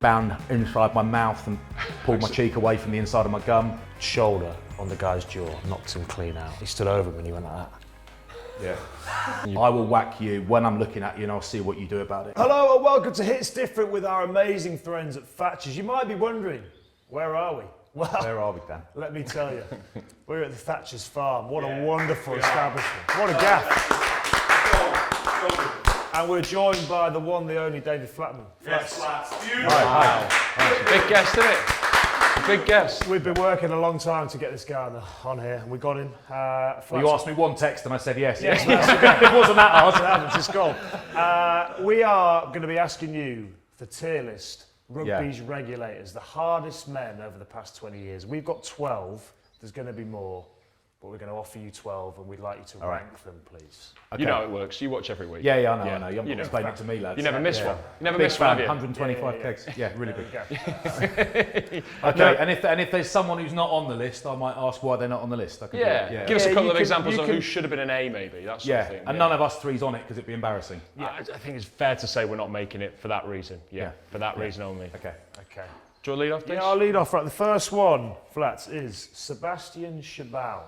bound inside my mouth and pulled my cheek away from the inside of my gum. Shoulder on the guy's jaw, knocked him clean out. He stood over him and he went like that. Yeah. I will whack you when I'm looking at you and I'll see what you do about it. Hello and welcome to Hits Different with our amazing friends at Thatcher's. You might be wondering, where are we? Well, where are we, Dan? Let me tell you, we're at the Thatcher's farm. What a wonderful establishment. What a gaff. And we're joined by the one, the only David Flatman. Yes, Flats. Wow. That's a big guest, isn't it? A big guest. We've been working a long time to get this guy on here, and we got him. Well, you asked me one text and I said yes. Yes, it wasn't that hard. It's just gone. We are going to be asking you the tier list, Rugby'S regulators, the hardest men over the past 20 years. We've got 12. There's going to be more, but we're going to offer you 12, and we'd like you to rank them, please. Okay. You know how it works. You watch every week. Yeah, I know. You haven't explained it to me, lads. You never miss one. You never big miss one, have you? 125 kegs. Yeah, really big. Okay, and if there's someone who's not on the list, I might ask why they're not on the list. I can do it. Give us a couple of examples of who should have been an A, maybe. That sort of thing. And none of us three's on it because it'd be embarrassing. Yeah. I think it's fair to say we're not making it for that reason. Yeah, for that reason only. Okay. Do you want to lead off, please? Yeah, I'll lead off. Right, the first one, Flats, is Sebastian Chabal.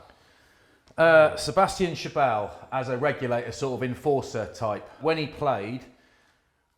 Sebastian Chabal, as a regulator, sort of enforcer type, when he played,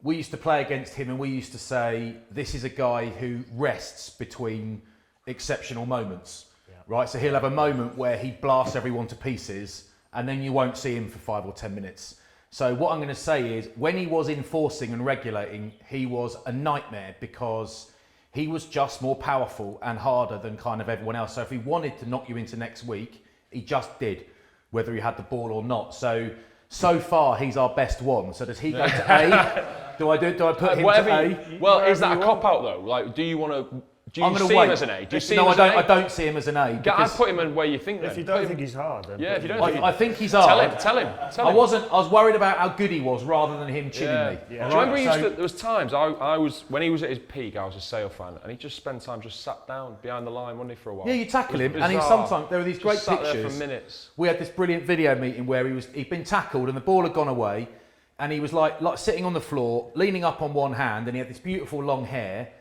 we used to play against him and we used to say, this is a guy who rests between exceptional moments, right? So he'll have a moment where he blasts everyone to pieces and then you won't see him for 5 or 10 minutes. So what I'm going to say is, when he was enforcing and regulating, he was a nightmare because he was just more powerful and harder than kind of everyone else. So if he wanted to knock you into next week, he just did, whether he had the ball or not. So far, he's our best one. So does he go to A? Do I put him to A? Well, is that a cop-out, though? Like, do you want to... Do you see him as an A? Do you see him as no, an A? I don't see him as an A. I'd put him in where you think. If you don't think he's hard, then if you don't think I think he's hard. Tell him. I was worried about how good he was rather than him chilling me. Yeah. Do you remember there was times I was, when he was at his peak, I was a Sale fan, and he just spent time just sat down behind the line, wasn't he, for a while? Yeah, you tackle him, and sometimes there were these great sat pictures. There for minutes. We had this brilliant video meeting where he'd been tackled and the ball had gone away, and he was like sitting on the floor, leaning up on one hand, and he had this beautiful long hair,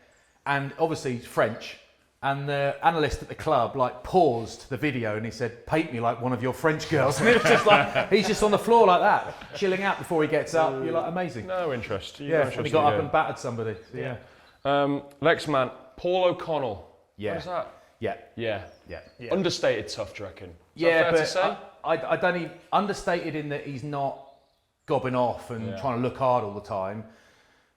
and obviously he's French. And the analyst at the club paused the video and he said, "Paint me like one of your French girls." And it was just like, he's just on the floor like that, chilling out before he gets up. You're like, amazing. No interest. And he got up and battered somebody. So, next man, Paul O'Connell. Yeah. What is that? Yeah. Understated tough, do you reckon? Yeah, fair to say? I don't even, understated in that he's not gobbing off and trying to look hard all the time.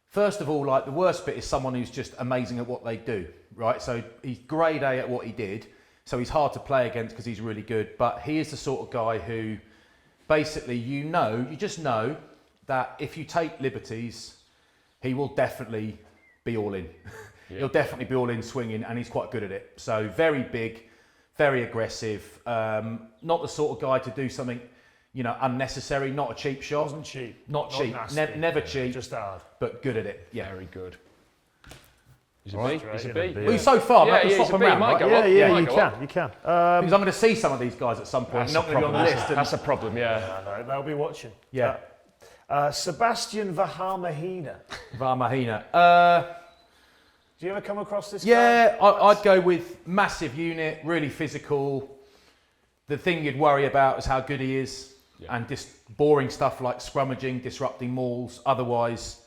First of all, the worst bit is someone who's just amazing at what they do, right? So he's grade A at what he did, so he's hard to play against because he's really good, but he is the sort of guy who basically, you just know that if you take liberties, he will definitely be all in. He'll definitely be all in swinging, and he's quite good at it. So very big, very aggressive, not the sort of guy to do something unnecessary, not a cheap shot. Wasn't cheap. Not cheap. Never cheap. Just hard. But good at it. Yeah. Very good. He's a B. He's a B. Well, so far, I can swap him round, right? You can. Because I'm going to see some of these guys at some point. Not going to be on the list. That's a problem, No, they'll be watching. Yeah. Sebastian Vahamahina. Do you ever come across this guy? Yeah, I'd go with massive unit, really physical. The thing you'd worry about is how good he is, and just boring stuff like scrummaging, disrupting mauls. Otherwise,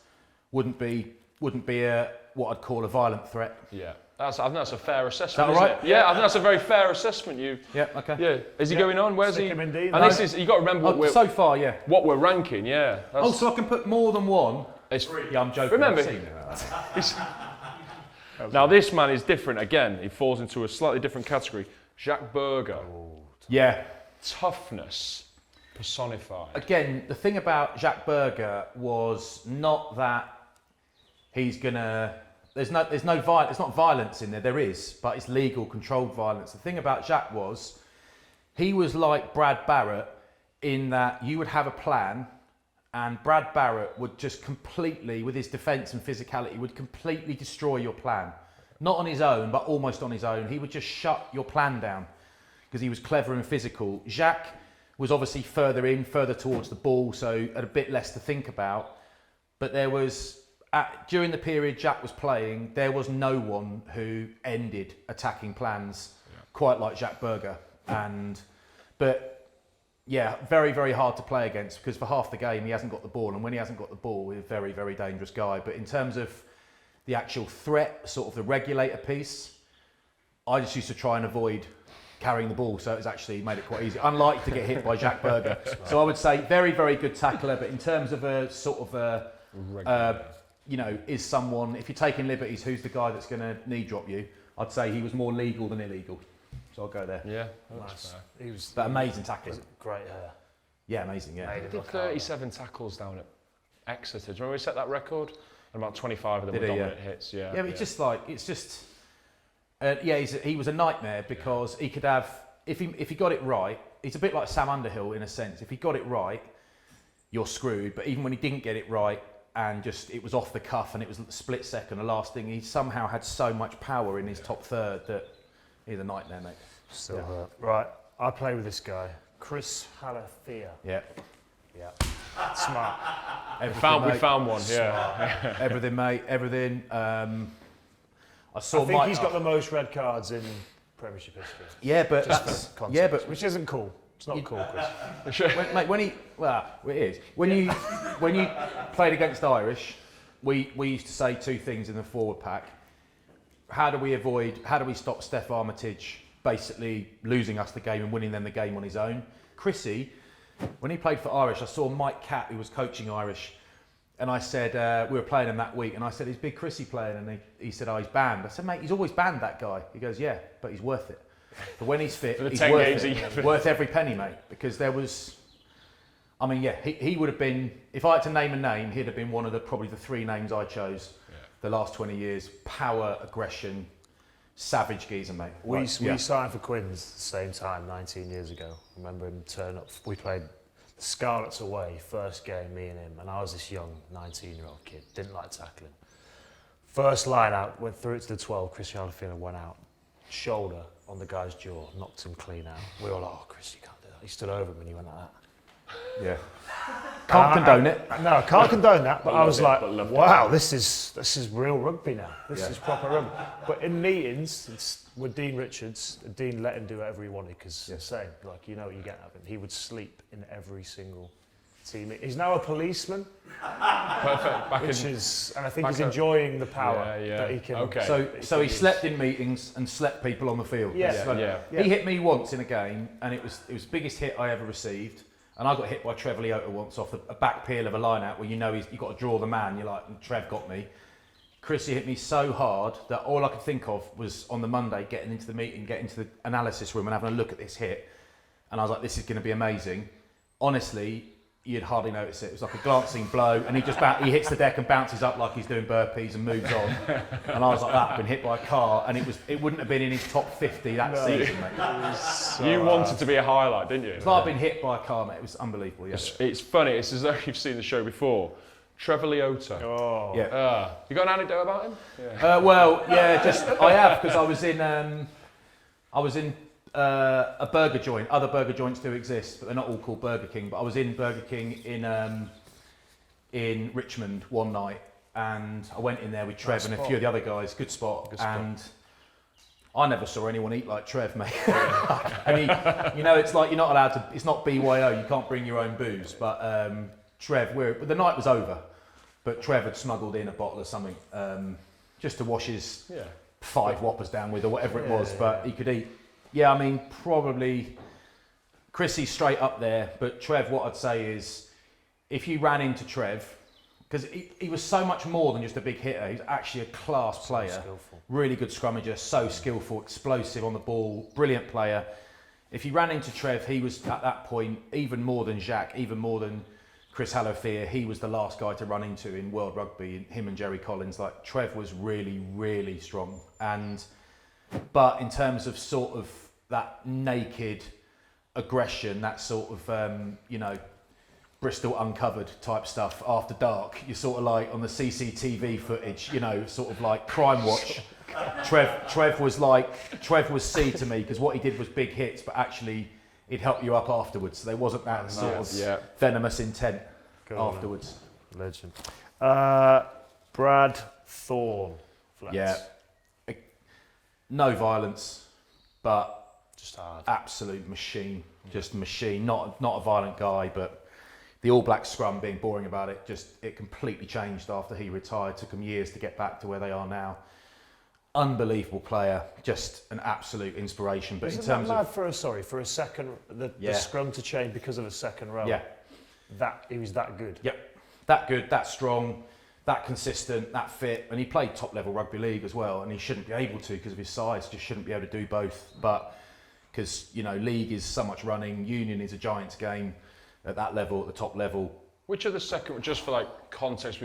wouldn't be what I'd call a violent threat. Yeah, I think that's a fair assessment. Is that all right? Yeah, I think that's a very fair assessment. Okay. Yeah, is he going on? Where's he? Stick him in D, and this is, you got to remember what so far, what we're ranking. Yeah. So I can put more than one. Yeah, I'm joking. Remember, now this man is different. Again, he falls into a slightly different category. Jacques Berger. Yeah. Toughness personified. Again, the thing about Jacques Berger was not that he's gonna. There's no violence. It's not violence in there. There is, but it's legal, controlled violence. The thing about Jacques was, he was like Brad Barrett in that you would have a plan, and Brad Barrett would just completely, with his defence and physicality, would completely destroy your plan. Not on his own, but almost on his own. He would just shut your plan down because he was clever and physical. Jacques was obviously further towards the ball, so had a bit less to think about. But there was during the period Jack was playing, there was no one who ended attacking plans quite like Jack Berger. But yeah, very, very hard to play against because for half the game he hasn't got the ball, and when he hasn't got the ball, he's a very, very dangerous guy. But in terms of the actual threat, sort of the regulator piece, I just used to try and avoid carrying the ball, so it's actually made it quite easy. Unlike to get hit by Jack Berger. So I would say very, very good tackler, but in terms of a sort of a, is someone, if you're taking liberties, who's the guy that's going to knee drop you? I'd say he was more legal than illegal. So I'll go there. Yeah, Nice. He was But amazing tackler. great hair. Yeah, amazing, yeah. Made He it did look 37 tackles down at Exeter. Do you remember we set that record? And about 25 of them Did were he? dominant hits. Yeah. Yeah, but he was a nightmare because he could have, if he got it right, he's a bit like Sam Underhill in a sense. If he got it right, you're screwed. But even when he didn't get it right and just it was off the cuff and it was a split second, the last thing, he somehow had so much power in his top third that he's a nightmare, mate. Still hurt. Right, I play with this guy, Chris Halafia. Yeah. Yeah. Smart. We found one. Yeah. Everything, mate. Everything. I saw. I think he's got the most red cards in Premiership history. Yeah, but Just that's for context, yeah, but which isn't cool. It's not cool, Chris. it is. When you played against Irish, we used to say two things in the forward pack. How do we stop Steph Armitage basically losing us the game and winning them the game on his own? Chrissy, when he played for Irish, I saw Mike Catt, who was coaching Irish, and I said, we were playing him that week, and I said, is Big Chrissy playing? And he said, oh, he's banned. I said, mate, he's always banned, that guy. He goes, yeah, but he's worth it. But when he's fit, he's worth every penny, mate, because there was... I mean, yeah, he would have been, if I had to name a name, he'd have been one of probably the three names I chose the last 20 years. Power, aggression, savage geezer, mate. We signed for Quins the same time 19 years ago. I remember him turn up. We played the Scarlets away, first game, me and him, and I was this young 19-year-old kid, didn't like tackling. First line out, went through it to the 12, Chris Halafia went out, shoulder on the guy's jaw, knocked him clean out. We were all like, oh, Chris, you can't do that. He stood over him and he went like that. Yeah. Can't condone it. No, I can't condone that, but I was like, wow, this is real rugby now. This is proper rugby. But in meetings, with Dean Richards, Dean let him do whatever he wanted because same, like, you know what you get out of him. He would sleep in every single team. He's now a policeman. Perfect. And I think he's enjoying the power that he can. Okay. So he slept in meetings and slept people on the field. Yeah. He hit me once in a game, and it was the biggest hit I ever received. And I got hit by Trevor Leota once off a back peel of a line out where you've got to draw the man. You're like, Trev got me. Chrissy hit me so hard that all I could think of was on the Monday getting into the meeting, getting to the analysis room and having a look at this hit. And I was like, this is going to be amazing. Honestly, you'd hardly notice it. It was like a glancing blow, and he hits the deck and bounces up like he's doing burpees and moves on. And I was like that, been hit by a car, and it wouldn't have been in his top 50 that season, mate. You wanted to be a highlight, didn't you? It's like I've been hit by a car, mate. It was unbelievable. Yeah. It's funny. It's as though you've seen the show before. Trevor Leota. Oh. Yeah. You got an anecdote about him? Yeah. I have, because I was in a burger joint. Other burger joints do exist, but they're not all called Burger King. But I was in Burger King in Richmond one night, and I went in there with Trev and a few of the other guys. Good spot. And I never saw anyone eat like Trev, mate. And it's like you're not allowed to. It's not BYO. You can't bring your own booze. But Trev, the night was over, but Trev had smuggled in a bottle of something just to wash his 5 whoppers down with, or whatever it was. But he could eat. Yeah, I mean, probably Chrissy's straight up there, but Trev, what I'd say is, if you ran into Trev, because he was so much more than just a big hitter, he's actually a class player, really good scrummager, so skillful, explosive on the ball, brilliant player. If you ran into Trev, he was at that point, even more than Jacques, even more than Chris Halafia, he was the last guy to run into in World Rugby, him and Jerry Collins. Like, Trev was really, really strong. But in terms of sort of that naked aggression, that sort of, Bristol Uncovered type stuff after dark, you're sort of like on the CCTV footage, sort of like Crime Watch. Trev was C to me, because what he did was big hits, but actually he'd help you up afterwards. So there wasn't that sort of venomous intent afterwards. Legend. Brad Thorne. Flats. Yeah. No violence, but Just hard. absolute machine. Just machine. Not a violent guy, but the All Black scrum being boring about it, it completely changed after he retired. Took him years to get back to where they are now. Unbelievable player, just an absolute inspiration. But Isn't in terms that mad of for a second, the scrum to change because of a second row? yeah, He was that good. yep, that good, that strong, that consistent, that fit, and he played top level rugby league as well. And he shouldn't be able to because of his size. Just shouldn't be able to do both. But because league is so much running, union is a giant's game at that level, at the top level. Which are the second, just for like context,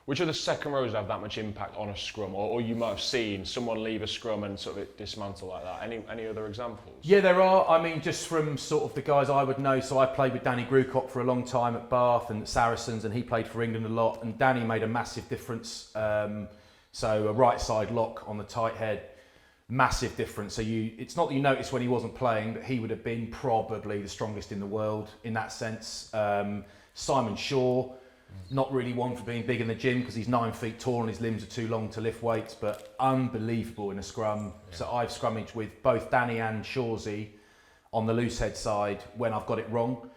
which of the second rows have that much impact on a scrum, or you might have seen someone leave a scrum and sort of dismantle like that? Any other examples? Yeah, there are. I mean, just from sort of the guys I would know. So I played with Danny Grewcock for a long time at Bath and Saracens, and he played for England a lot. And Danny made a massive difference. So a right side lock on the tight head, massive difference. So it's not that you notice when he wasn't playing, but he would have been probably the strongest in the world in that sense. Simon Shaw. Not really one for being big in the gym because he's 9 feet tall and his limbs are too long to lift weights, but unbelievable in a scrum. Yeah. So I've scrummaged with both Danny and Shawsey on the loose head side when I've got it wrong,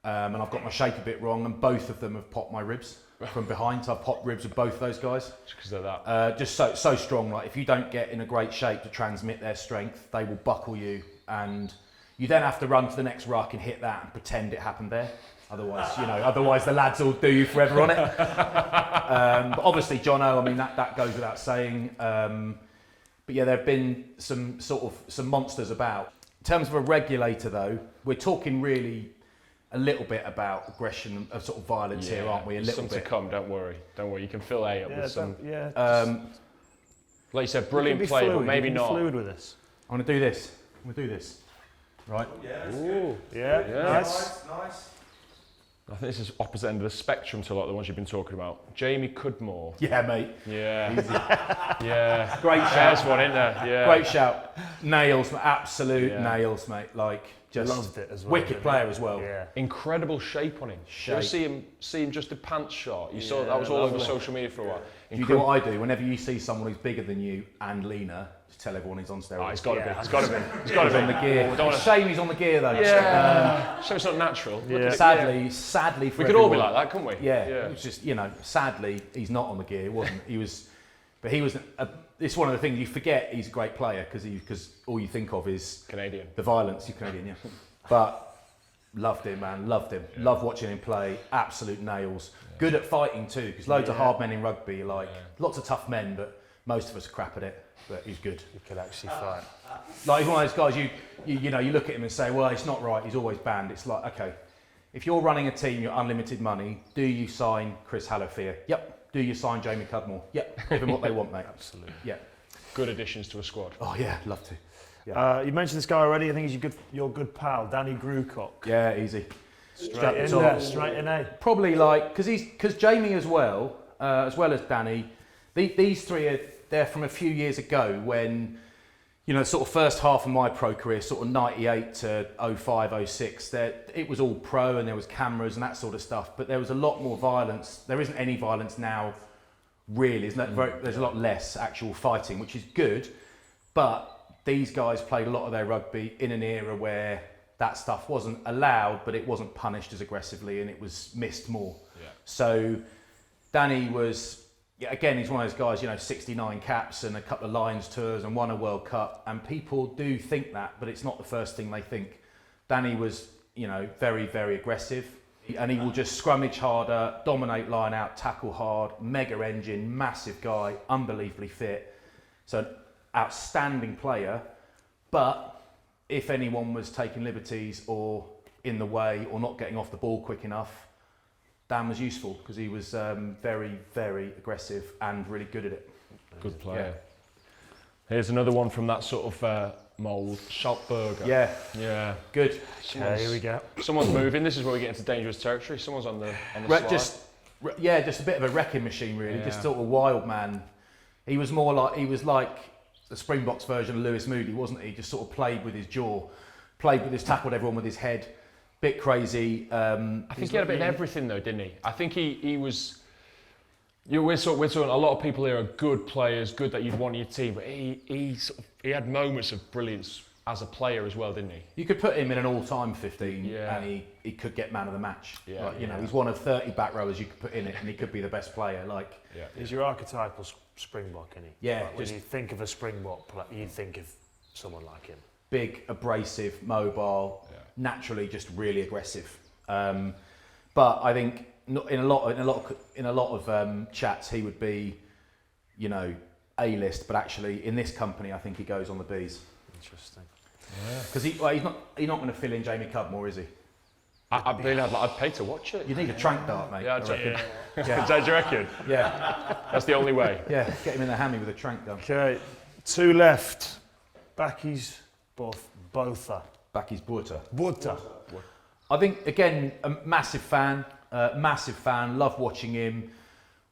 and I've got my shape a bit wrong, and both of them have popped my ribs from behind. So I've popped ribs with both those guys. Just because of that. Just so strong. Like if you don't get in a great shape to transmit their strength, they will buckle you, and you then have to run to the next ruck and hit that and pretend it happened there. Otherwise the lads will do you forever on it. But obviously, Jono, I mean, that goes without saying. But yeah, there have been some monsters about. In terms of a regulator, though, we're talking really a little bit about aggression and sort of violence here, aren't we? A little bit. Some to come. Don't worry. You can fill A up with some. Yeah. Like you said, brilliant play, but maybe not. Fluid with this. I'm gonna do this. Right. Yeah. Ooh. Yeah. Nice. I think this is opposite end of the spectrum to a lot of the ones you've been talking about. Jamie Cudmore. Yeah, mate. Yeah. Easy. Yeah. Great shout. There's one in there. Yeah. Great shout. Nails, absolute nails, mate. Like just loved it as well. Wicked player as well. Yeah. Incredible shape on him. You see him just a pants shot. You saw that was all over social media for a while. You do what I do. Whenever you see someone who's bigger than you and leaner, just tell everyone he's on steroids. Oh, he's got to be. He's He's on the gear. It's a shame he's on the gear though. Yeah. So it's not natural. Yeah. Sadly for we could all be like that, couldn't we? Yeah. It was just sadly he's not on the gear. It wasn't. But he was. It's one of the things you forget. He's a great player because all you think of is Canadian. The violence. You're Canadian, yeah. But loved him, man. Loved him. Yeah. Loved watching him play. Absolute nails. Yeah. Good at fighting too, because loads of hard men in rugby, lots of tough men, but most of us are crap at it. But he's good. He could actually fight. Like he's one of those guys you look at him and say, well, it's not right. He's always banned. It's like, okay, if you're running a team, you're unlimited money. Do you sign Chris Hallowfear? Yep. Do you sign Jamie Cudmore? Yep. Give them what they want, mate. Absolutely. Yeah. Good additions to a squad. Oh yeah, love to. Yeah. You mentioned this guy already. I think he's your good pal, Danny Grewcock. Yeah, easy. Straight in there, straight in A. Probably because Jamie as well as Danny, these three are there from a few years ago when, sort of first half of my pro career, sort of 98 to 05, 06, it was all pro and there was cameras and that sort of stuff, but there was a lot more violence. There isn't any violence now, really. There's a lot less actual fighting, which is good, but these guys played a lot of their rugby in an era where that stuff wasn't allowed, but it wasn't punished as aggressively and it was missed more. Yeah. So Danny was, again, he's one of those guys, 69 caps and a couple of Lions tours and won a World Cup. And people do think that, but it's not the first thing they think. Danny was, very, very aggressive. And he will just scrummage harder, dominate line out, tackle hard, mega engine, massive guy, unbelievably fit. So outstanding player, but if anyone was taking liberties or in the way or not getting off the ball quick enough, Dan was useful because he was very, very aggressive and really good at it. Good player. Yeah. Here's another one from that sort of mould, Schaltberger. Yeah. Good. Okay, here we go. Someone's moving. This is where we get into dangerous territory. Someone's on the slide. Just a bit of a wrecking machine, really. Yeah. Just sort of a wild man. He was like the Springboks version of Lewis Moody, wasn't he? Just sort of played with his jaw, tackled everyone with his head. Bit crazy. I think he had a bit of everything though, didn't he? I think he was We're talking. A lot of people here are good players, good that you'd want in your team, but he had moments of brilliance as a player as well, didn't he? You could put him in an all-time 15, Yeah. and he could get man of the match. Yeah, Like, you know, yeah. he's one of 30 back rowers you could put in it, and he could be the best player. Like, Yeah. He's your archetypal Springbok, isn't he? Yeah, Like, when just- you think of a Springbok player, you think of someone like him. big, abrasive, mobile, Yeah. naturally just really aggressive. But I think in a lot of chats he would be, you know, A-list. But actually, in this company, I think he goes on the B's Interesting. because he's not going to fill in Jamie Cudmore, is he? I'd pay to watch it. You need a trank dart, mate. Yeah, I reckon. yeah. Do you reckon? Yeah, That's the only way. yeah. Get him in the hammy with a trank gun. Okay, 2 left. Backy's Botha. Backy's Buerta. Botha. I think, again, a massive fan, love watching him.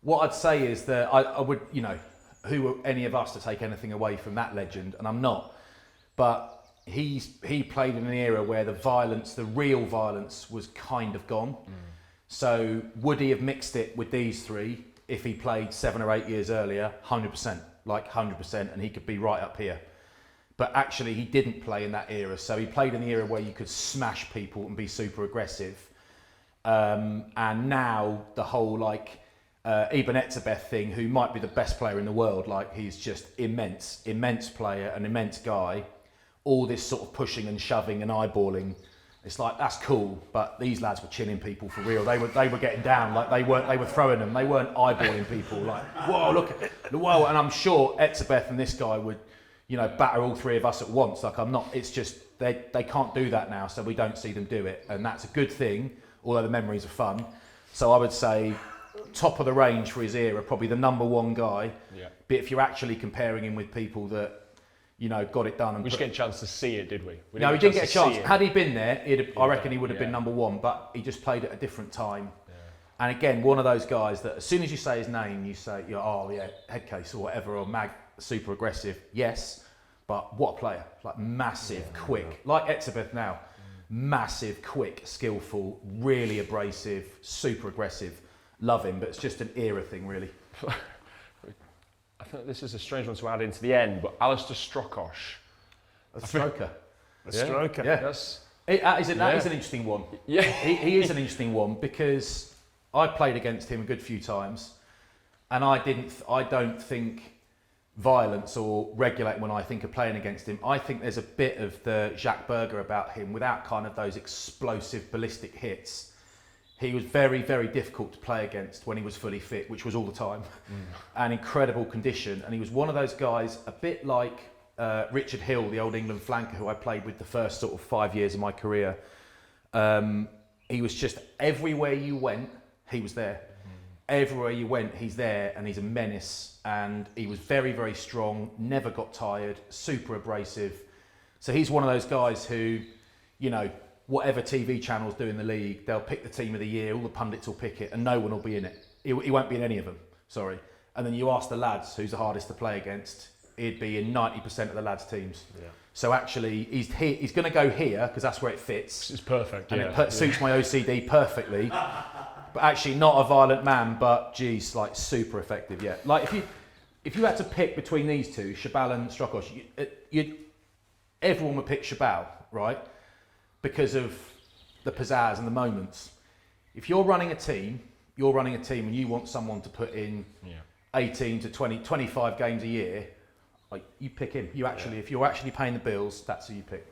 What I'd say is that I would, you know, who are any of us to take anything away from that legend, and I'm not, but he played in an era where the real violence was kind of gone. So would he have mixed it with these three if he played 7 or 8 years earlier? 100%, like 100%, and he could be right up here. But actually, he didn't play in that era. So he played in the era where you could smash people and be super aggressive. And now the whole Imminent thing, who might be the best player in the world, like he's just immense player, an immense guy. All this sort of pushing and shoving and eyeballing. It's like, that's cool, but these lads were chilling people for real. They were getting down, like they were throwing them. They weren't eyeballing people like, whoa, look at it, whoa. And I'm sure Etzebeth and this guy would, you know, batter all three of us at once. Like it's just, they can't do that now, so we don't see them do it. And that's a good thing, although the memories are fun. So I would say top of the range for his era, probably the number one guy. Yeah. But if you're actually comparing him with people that, you know, got it done. And We just get a chance to see it, did we? no, he didn't get a chance. to see it. Had he been there, I reckon he would have been Yeah. number one, but he just played at a different time. Yeah. And again, one of those guys that as soon as you say his name, you say, oh yeah, head case or whatever, or mag, super aggressive. Yes, but what a player. Like massive, quick. Like Etzebeth now. Massive, quick, skillful, really abrasive, super aggressive. Love him, but it's just an era thing, really. I think this is a strange one to add into the end, but Alistair Strokosh. A stroker. A stroker. Yeah. Yes. That is an interesting one. Yeah. He is an interesting one because I played against him a good few times, and I don't think violence or regulate when I think of playing against him. I think there's a bit of the Jacques Berger about him without kind of those explosive ballistic hits. He was very, very difficult to play against when he was fully fit, which was all the time, and incredible condition. And he was one of those guys, a bit like Richard Hill, the old England flanker who I played with the first sort of 5 years of my career. He was just everywhere you went, he was there. Everywhere you went, he's there, and he's a menace. And he was very, very strong, never got tired, super abrasive. So he's one of those guys who, you know, whatever TV channels do in the league, they'll pick the team of the year, all the pundits will pick it, and no one will be in it. He won't be in any of them, sorry. And then you ask the lads who's the hardest to play against, he'd be in 90% of the lads' teams. Yeah. So actually, he's going to go here, because that's where it fits. It's perfect, and it suits my OCD perfectly. But actually, not a violent man, but geez, like super effective, yeah. Like if you had to pick between these two, Shabal and Strokosh, everyone would pick Shabal, right? Because of the pizzazz and the moments. If you're running a team and you want someone to put in 18 to 20, 25 games a year, like you pick him. If you're actually paying the bills, that's who you pick.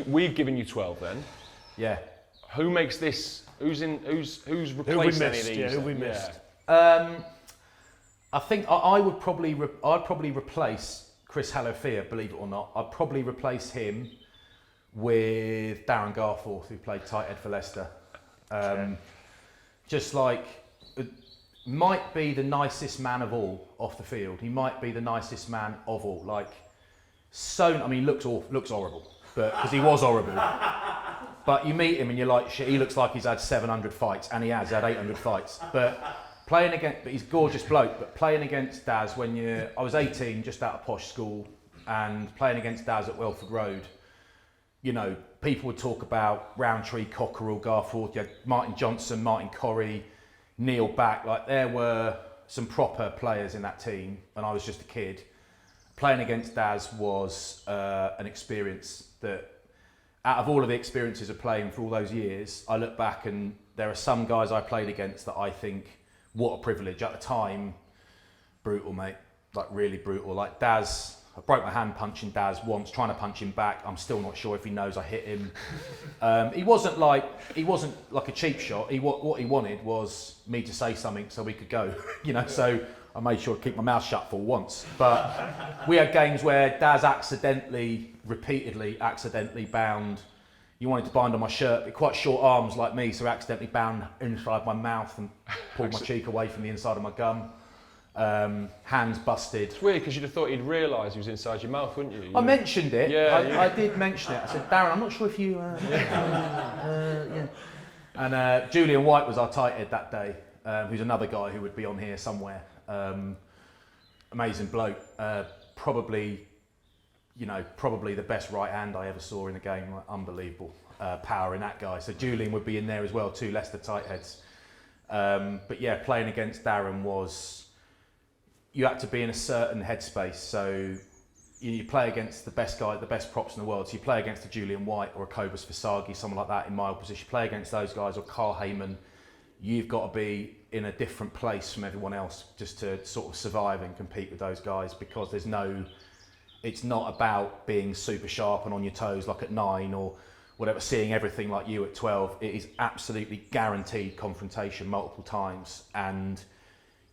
We've given you 12 then. Yeah. Who makes this? Who's replaced any of these? Yeah, who we missed? I think I'd probably replace Chris Hallowfia, believe it or not. I'd probably replace him with Darren Garforth, who played tight end for Leicester. Just like, might be the nicest man of all off the field. He might be the nicest man of all. Like, he looks horrible, but because he was horrible. But you meet him and you're like, shit, he looks like he's had 700 fights, and he has had 800 fights. But he's a gorgeous bloke, but playing against Daz I was 18, just out of posh school, and playing against Daz at Welford Road, you know, people would talk about Roundtree, Cockerell, Garforth, you had Martin Johnson, Martin Corrie, kneel back. Like there were some proper players in that team, and I was just a kid. Playing against Daz was an experience that, out of all of the experiences of playing for all those years, I look back and there are some guys I played against that I think, what a privilege. At the time, brutal, mate. Like really brutal. Like Daz, I broke my hand punching Daz once, trying to punch him back. I'm still not sure if he knows I hit him. He wasn't like a cheap shot. What he wanted was me to say something so we could go. You know, so I made sure to keep my mouth shut for once. But we had games where Daz repeatedly accidentally bound. You wanted to bind on my shirt, but quite short arms like me, so I accidentally bound inside my mouth and pulled my cheek away from the inside of my gum. Hands busted. It's weird because you'd have thought he'd realise he was inside your mouth, wouldn't you? I mentioned it. Yeah, I did mention it. I said, Darren, I'm not sure if you. Yeah. And Julian White was our tight head that day, who's another guy who would be on here somewhere. Amazing bloke. Probably the best right hand I ever saw in a game. Like, unbelievable power in that guy. So Julian would be in there as well, two Leicester tight heads. But yeah, playing against Darren was. You had to be in a certain headspace. So you play against the best guy, the best props in the world. So you play against a Julian White or a Cobus Visagi, someone like that in my position. You play against those guys or Carl Heyman. You've got to be in a different place from everyone else just to sort of survive and compete with those guys, because it's not about being super sharp and on your toes like at 9 or whatever, seeing everything like you at 12. It is absolutely guaranteed confrontation multiple times, and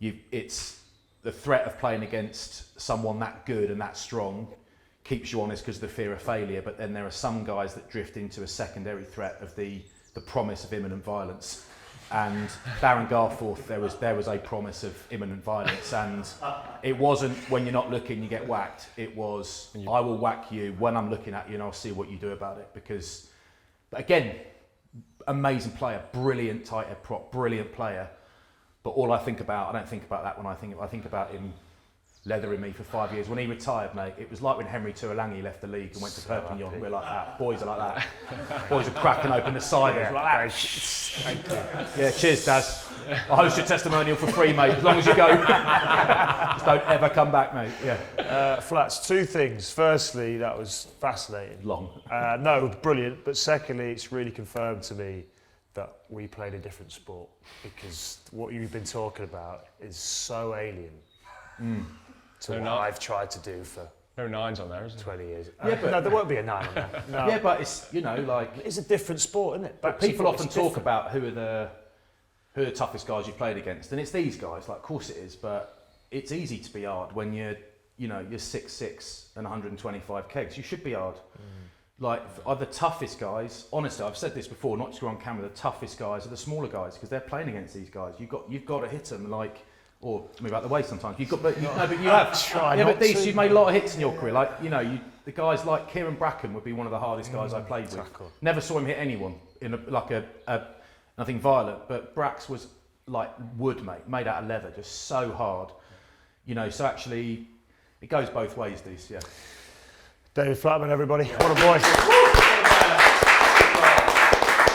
it's the threat of playing against someone that good and that strong keeps you honest because of the fear of failure. But then there are some guys that drift into a secondary threat of the promise of imminent violence. And Darren Garforth, there was a promise of imminent violence, and it wasn't when you're not looking you get whacked. It was I will whack you when I'm looking at you, and I'll see what you do about it. Because, but again, amazing player, brilliant tight head prop, brilliant player. But all I don't think about that when I think about him leathering me for 5 years. When he retired, mate, it was like when Henry Tuolangi left the league and went to Perpignan. We're like that. Boys are like that. Boys are cracking open the siders like that. Thank you. Yeah, cheers, Daz. I'll host your testimonial for free, mate, as long as you go. Just don't ever come back, mate. Yeah. Flats, two things. Firstly, that was fascinating. Long. No, brilliant. But secondly, it's really confirmed to me that we played a different sport, because what you've been talking about is so alien to what I've tried to do for no 9s on there, is there? 20 years. Yeah, but no, there won't be a 9 on there. No. Yeah, but it's, like... It's a different sport, isn't it? But people often talk about who are the toughest guys you played against, and it's these guys. Like, of course it is, but it's easy to be hard when you're 6'6" and 125 kegs. You should be hard. Like, are the toughest guys, honestly, I've said this before, not to go on camera, the toughest guys are the smaller guys, because they're playing against these guys. You've got to hit them, like, or move out the way sometimes. But you have. Yeah, but these, you've made a lot of hits in your career. Like, the guys like Kieran Bracken would be one of the hardest guys I played with. Never saw him hit anyone in nothing violent, but Brax was like wood, mate, made out of leather, just so hard. So actually, it goes both ways, these, yeah. David Flatman, everybody. What a boy.